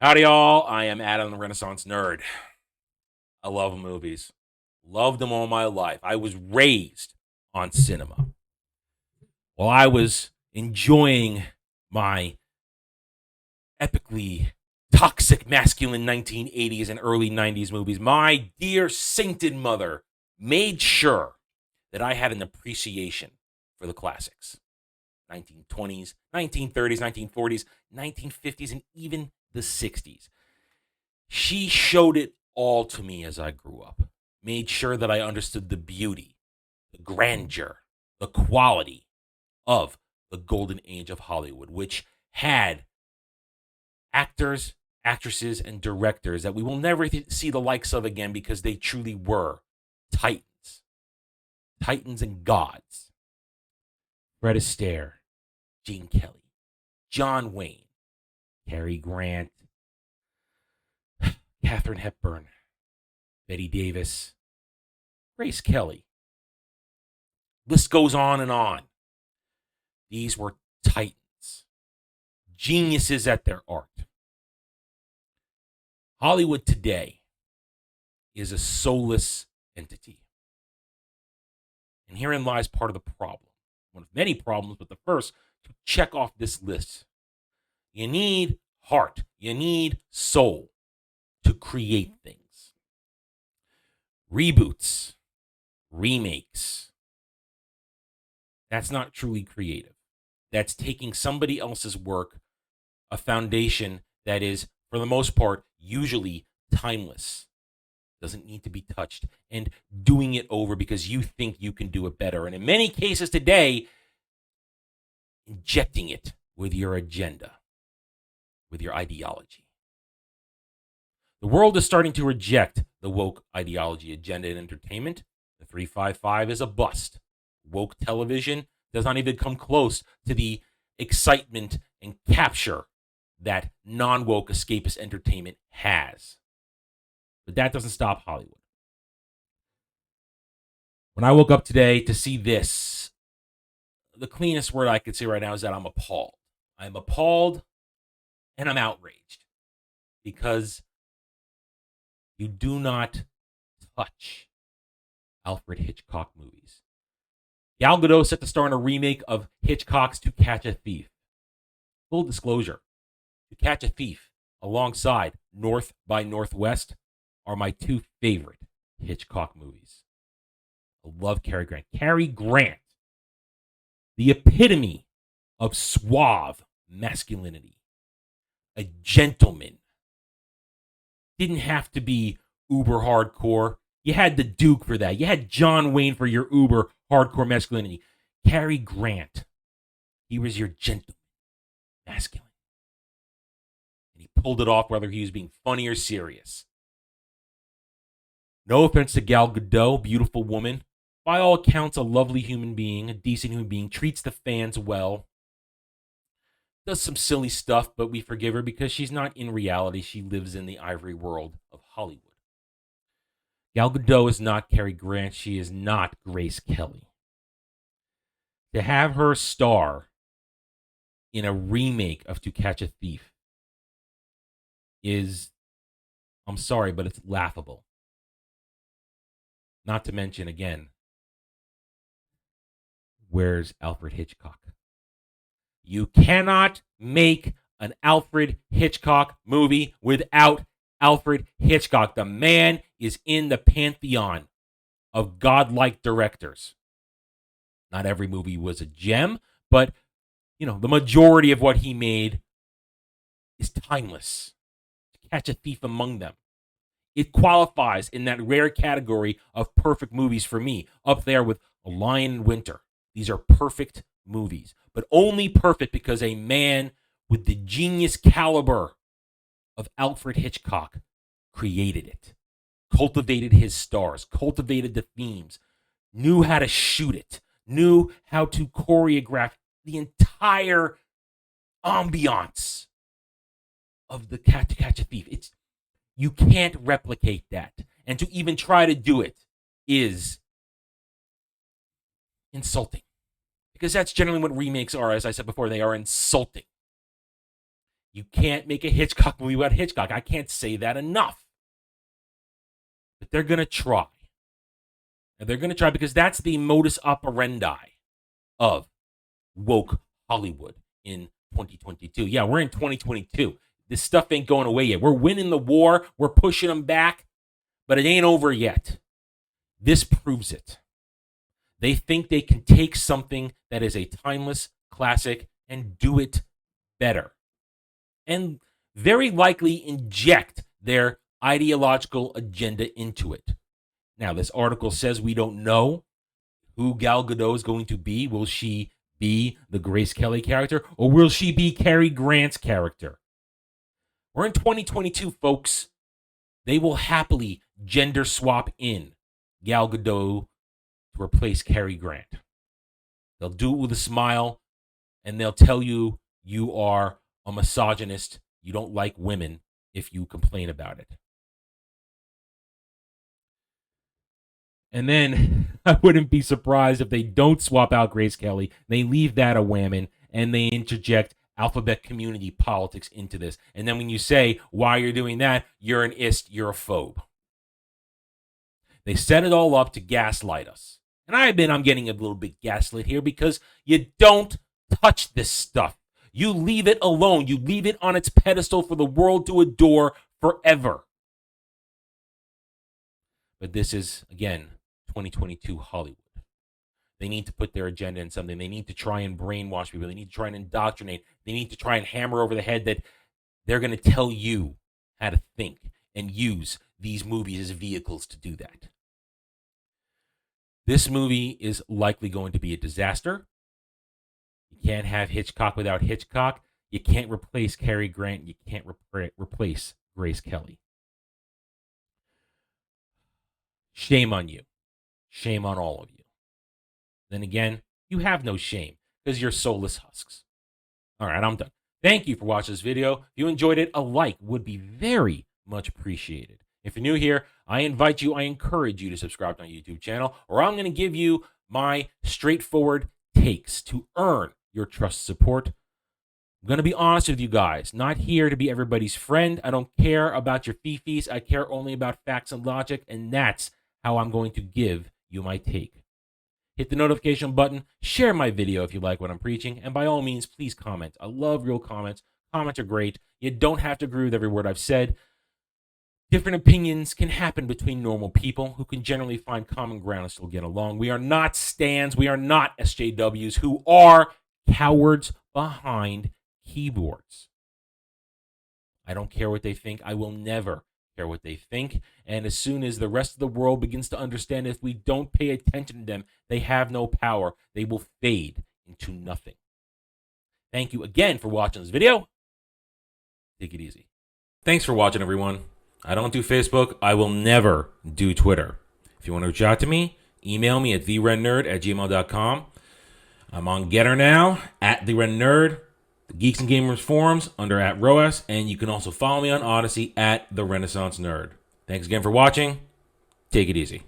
Howdy, y'all. I am Adam, the Renaissance Nerd. I love movies. Loved them all my life. I was raised on cinema. While I was enjoying my epically toxic masculine 1980s and early 90s movies, my dear sainted mother made sure that I had an appreciation for the classics. 1920s, 1930s, 1940s, 1950s, and even the 60s. She showed it all to me as I grew up, made sure that I understood the beauty, the grandeur, the quality of the golden age of Hollywood, which had actors, actresses, and directors that we will never see the likes of again because they truly were titans, titans and gods. Fred Astaire, Gene Kelly, John Wayne, Cary Grant, Katharine Hepburn, Betty Davis, Grace Kelly. List goes on and on. These were titans, geniuses at their art. Hollywood today is a soulless entity. And herein lies part of the problem. One of many problems, but the first to check off this list. You need heart, you need soul to create things. Reboots, remakes. That's not truly creative. That's taking somebody else's work, a foundation that is, for the most part, usually timeless, doesn't need to be touched, and doing it over because you think you can do it better. And in many cases today, injecting it with your agenda, with your ideology. The world is starting to reject the woke ideology agenda in entertainment. The 355 is a bust. Woke television does not even come close to the excitement and capture that non-woke escapist entertainment has. But that doesn't stop Hollywood. When I woke up today to see this, the cleanest word I could say right now is that I'm appalled. I'm appalled and I'm outraged because you do not touch Alfred Hitchcock movies. Gal Gadot set to star in a remake of Hitchcock's To Catch a Thief. Full disclosure, To Catch a Thief alongside North by Northwest are my two favorite Hitchcock movies. I love Cary Grant. Cary Grant, the epitome of suave masculinity. A gentleman. Didn't have to be uber hardcore. You had the Duke for that. You had John Wayne for your uber hardcore masculinity. Cary Grant, he was your gentleman masculine. And he pulled it off whether he was being funny or serious. No offense to Gal Gadot, beautiful woman. By all accounts, a lovely human being, a decent human being, treats the fans well. Does some silly stuff, but we forgive her because she's not in reality. She lives in the ivory world of Hollywood. Gal Gadot is not Cary Grant. She is not Grace Kelly. To have her star in a remake of To Catch a Thief is, I'm sorry, but it's laughable. Not to mention, again, where's Alfred Hitchcock? You cannot make an Alfred Hitchcock movie without Alfred Hitchcock. The man is in the pantheon of godlike directors. Not every movie was a gem, but the majority of what he made is timeless. To Catch a Thief among them. It qualifies in that rare category of perfect movies for me, up there with A Lion in Winter. These are perfect movies, but only perfect because a man with the genius caliber of Alfred Hitchcock created it, cultivated his stars, cultivated the themes, knew how to shoot it, knew how to choreograph the entire ambiance of the To Catch a Thief. You can't replicate that. And to even try to do it is insulting. Because that's generally what remakes are. As I said before, they are insulting. You can't make a Hitchcock movie without Hitchcock. I can't say that enough. But they're going to try. And they're going to try because that's the modus operandi of woke Hollywood in 2022. Yeah, we're in 2022. This stuff ain't going away yet. We're winning the war. We're pushing them back, but it ain't over yet. This proves it. They think they can take something that is a timeless classic and do it better. And very likely inject their ideological agenda into it. Now, this article says we don't know who Gal Gadot is going to be. Will she be the Grace Kelly character, or will she be Cary Grant's character? We're in 2022, folks. They will happily gender swap in Gal Gadot to replace Cary Grant. They'll do it with a smile, and they'll tell you you are a misogynist, you don't like women if you complain about it. And then I wouldn't be surprised if they don't swap out Grace Kelly. They leave that a whammon, and they interject alphabet community politics into this. And then when you say why you're doing that, you're an ist, you're a phobe. They set it all up to gaslight us. And I admit I'm getting a little bit gaslit here because you don't touch this stuff. You leave it alone. You leave it on its pedestal for the world to adore forever. But this is, again, 2022 Hollywood. They need to put their agenda in something. They need to try and brainwash people. They need to try and indoctrinate. They need to try and hammer over the head that they're going to tell you how to think and use these movies as vehicles to do that. This movie is likely going to be a disaster. You can't have Hitchcock without Hitchcock. You can't replace Cary Grant. You can't replace Grace Kelly. Shame on you. Shame on all of you. Then again, you have no shame because you're soulless husks. All right, I'm done. Thank you for watching this video. If you enjoyed it, a like would be very much appreciated. If you're new here, I encourage you to subscribe to my YouTube channel, or I'm going to give you my straightforward takes to earn your trust and support. I'm going to be honest with you guys. Not here to be everybody's friend. I don't care about your fifis. I care only about facts and logic, and that's how I'm going to give you my take. Hit the notification button, share my video if you like what I'm preaching, and by all means, please comment. I love real comments. Comments are great. You don't have to agree with every word I've said. Different opinions can happen between normal people who can generally find common ground and still get along. We are not stans. We are not SJWs who are cowards behind keyboards. I don't care what they think. I will never care what they think. And as soon as the rest of the world begins to understand, if we don't pay attention to them, they have no power. They will fade into nothing. Thank you again for watching this video. Take it easy. Thanks for watching, everyone. I don't do Facebook. I will never do Twitter. If you want to reach out to me, email me at therennerd@gmail.com. I'm on Getter now, @therennerd. The Geeks and Gamers forums under @ROAS, and you can also follow me on Odyssey @TheRenaissanceNerd. Thanks again for watching. Take it easy.